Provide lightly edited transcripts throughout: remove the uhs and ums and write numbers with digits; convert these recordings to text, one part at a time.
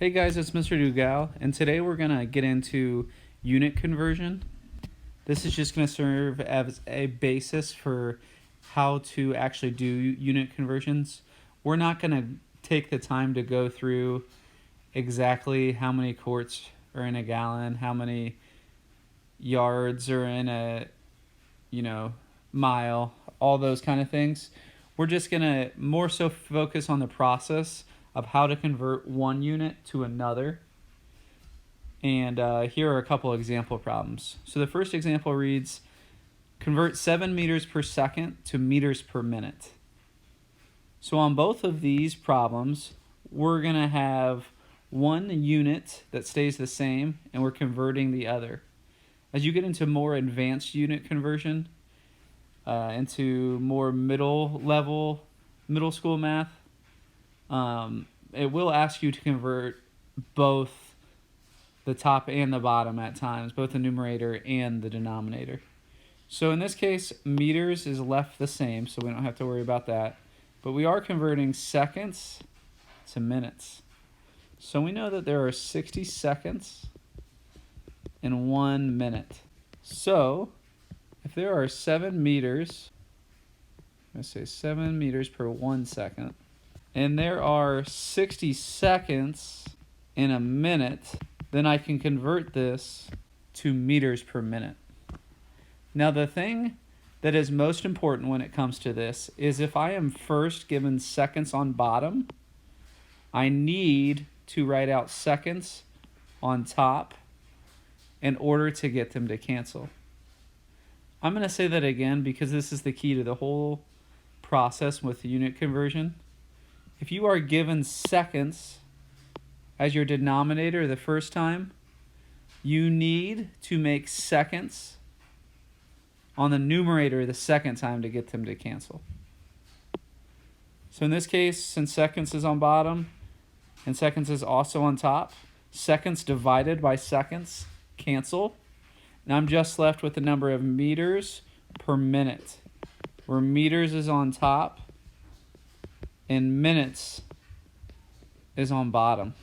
Hey guys, it's Mr. Dugal, and today we're going to get into unit conversion. This is just going to serve as a basis for how to actually do unit conversions. We're not going to take the time to go through exactly how many quarts are in a gallon, how many yards are in a, mile, all those kind of things. We're just going to more so focus on the process of how to convert one unit to another. And here are a couple example problems. So the first example reads, convert 7 meters per second to meters per minute. So on both of these problems, we're going to have one unit that stays the same, and we're converting the other. As you get into more advanced unit conversion, into more middle school math, it will ask you to convert both the top and the bottom at times, both the numerator and the denominator. So in this case, meters is left the same, so we don't have to worry about that. But we are converting seconds to minutes. So we know that there are 60 seconds in 1 minute. So if there are 7 meters, I'm going to say 7 meters per 1 second, and there are 60 seconds in a minute, then I can convert this to meters per minute. Now the thing that is most important when it comes to this is if I am first given seconds on bottom, I need to write out seconds on top in order to get them to cancel. I'm going to say that again because this is the key to the whole process with unit conversion. If you are given seconds as your denominator the first time, you need to make seconds on the numerator the second time to get them to cancel. So in this case, since seconds is on bottom and seconds is also on top, seconds divided by seconds cancel. And I'm just left with the number of meters per minute, where meters is on top and minutes is on bottom.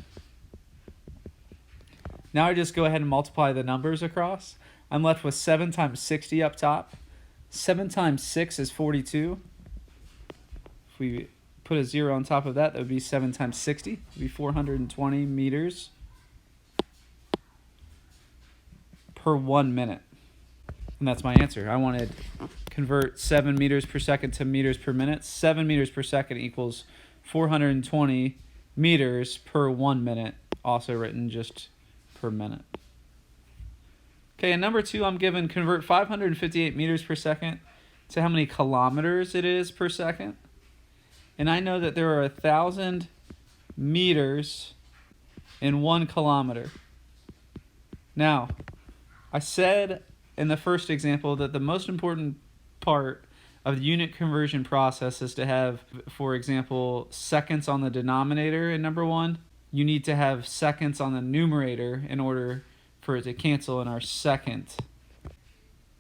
Now I just go ahead and multiply the numbers across. I'm left with 7 times 60 up top. 7 times 6 is 42. If we put a 0 on top of that, that would be 7 times 60. It would be 420 meters per 1 minute. And that's my answer. I wanted to convert 7 meters per second to meters per minute. 7 meters per second equals 420 meters per 1 minute, also written just per minute. Okay, and number 2, I'm given convert 558 meters per second to how many kilometers it is per second. And I know that there are 1,000 meters in 1 kilometer. Now, I said in the first example that the most important part of the unit conversion process is to have, for example, seconds on the denominator in number 1. You need to have seconds on the numerator in order for it to cancel in our second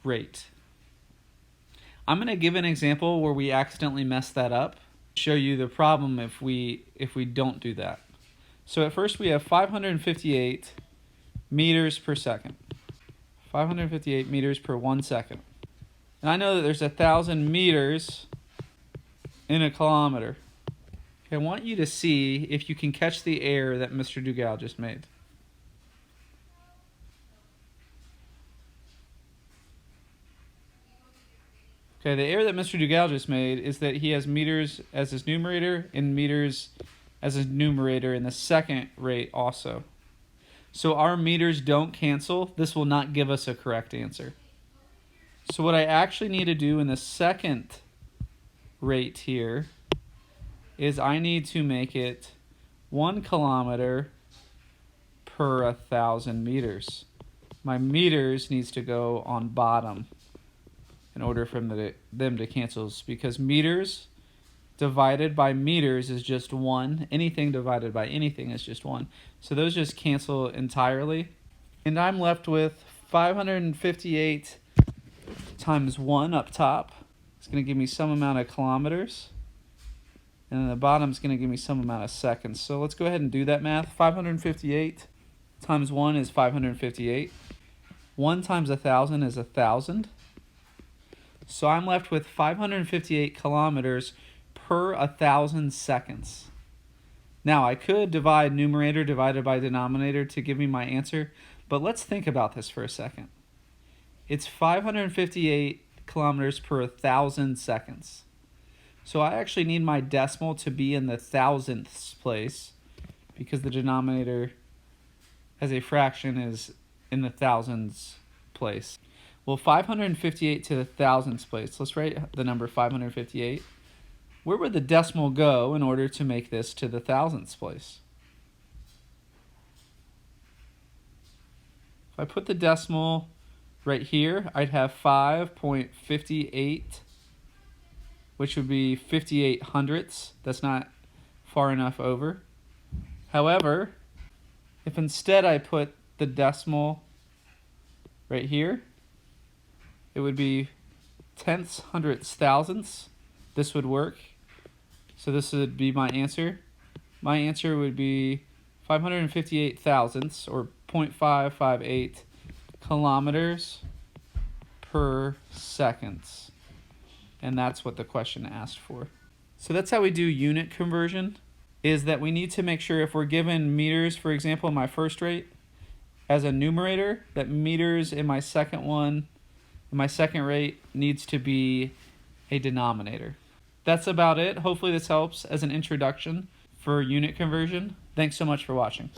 rate. I'm going to give an example where we accidentally mess that up, show you the problem if we don't do that. So at first we have 558 meters per second. 558 meters per 1 second. And I know that there's 1,000 meters in a kilometer. Okay, I want you to see if you can catch the error that Mr. Dugal just made. Okay, the error that Mr. Dugal just made is that he has meters as his numerator and meters as his numerator in the second rate also. So our meters don't cancel. This will not give us a correct answer. So what I actually need to do in the second rate here is I need to make it 1 kilometer per 1,000 meters. My meters needs to go on bottom in order for them to cancel, because meters divided by meters is just 1. Anything divided by anything is just 1. So those just cancel entirely. And I'm left with 558 times 1 up top. It's going to give me some amount of kilometers. and then the bottom's going to give me some amount of seconds. So let's go ahead and do that math. 558 times 1 is 558. 1 times 1,000 is 1,000. So I'm left with 558 kilometers per 1,000 seconds. Now I could divide numerator divided by denominator to give me my answer, but let's think about this for a second. It's 558 kilometers per 1,000 seconds. So I actually need my decimal to be in the thousandths place, because the denominator as a fraction is in the thousands place. Well, 558 to the thousandths place, let's write the number 558. Where would the decimal go in order to make this to the thousandths place? If I put the decimal right here, I'd have 5.58, which would be 58 hundredths. That's not far enough over. However, if instead I put the decimal right here, it would be tenths, hundredths, thousandths. This would work. So this would be my answer. My answer would be 558 thousandths, or 0.558 kilometers per seconds. And that's what the question asked for. So that's how we do unit conversion, is that we need to make sure if we're given meters, for example, in my first rate, as a numerator, that meters in my second one, in my second rate, needs to be a denominator. That's about it. Hopefully this helps as an introduction for unit conversion. Thanks so much for watching.